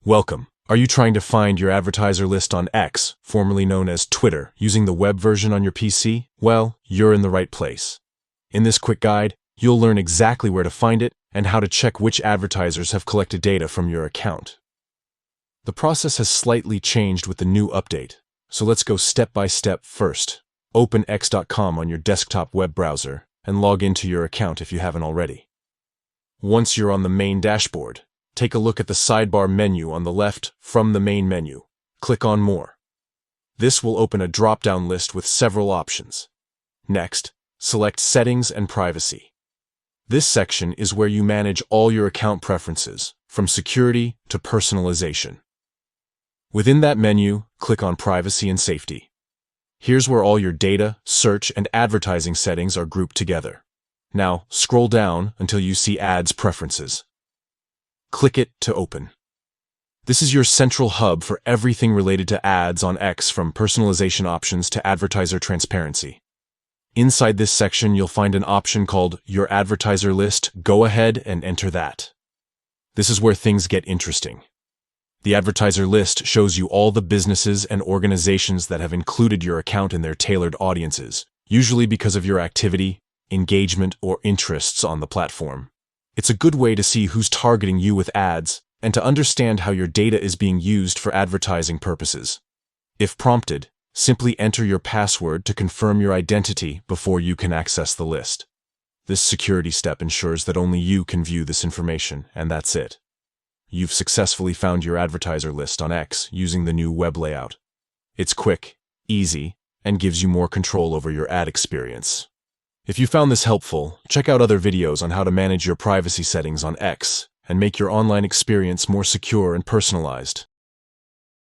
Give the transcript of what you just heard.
Welcome. Are you trying to find your advertiser list on X, formerly known as Twitter, using the web version on your PC? Well, you're in the right place. In this quick guide, you'll learn exactly where to find it and how to check which advertisers have collected data from your account. The process has slightly changed with the new update, so let's go step by step. First, open x.com on your desktop web browser and log into your account if you haven't already. Once you're on the main dashboard, take a look at the sidebar menu on the left from the main menu. Click on More. This will open a drop-down list with several options. Next, select Settings and Privacy. This section is where you manage all your account preferences, from security to personalization. Within that menu, click on Privacy and Safety. Here's where all your data, search, and advertising settings are grouped together. Now, scroll down until you see Ads Preferences. Click it to open. This is your central hub for everything related to ads on X, from personalization options to advertiser transparency. Inside this section, you'll find an option called Your Advertiser List. Go ahead and enter that. This is where things get interesting. The advertiser list shows you all the businesses and organizations that have included your account in their tailored audiences, usually because of your activity, engagement, or interests on the platform. It's a good way to see who's targeting you with ads and to understand how your data is being used for advertising purposes. If prompted, simply enter your password to confirm your identity before you can access the list. This security step ensures that only you can view this information, and that's it. You've successfully found your advertiser list on X using the new web layout. It's quick, easy, and gives you more control over your ad experience. If you found this helpful, check out other videos on how to manage your privacy settings on X and make your online experience more secure and personalized.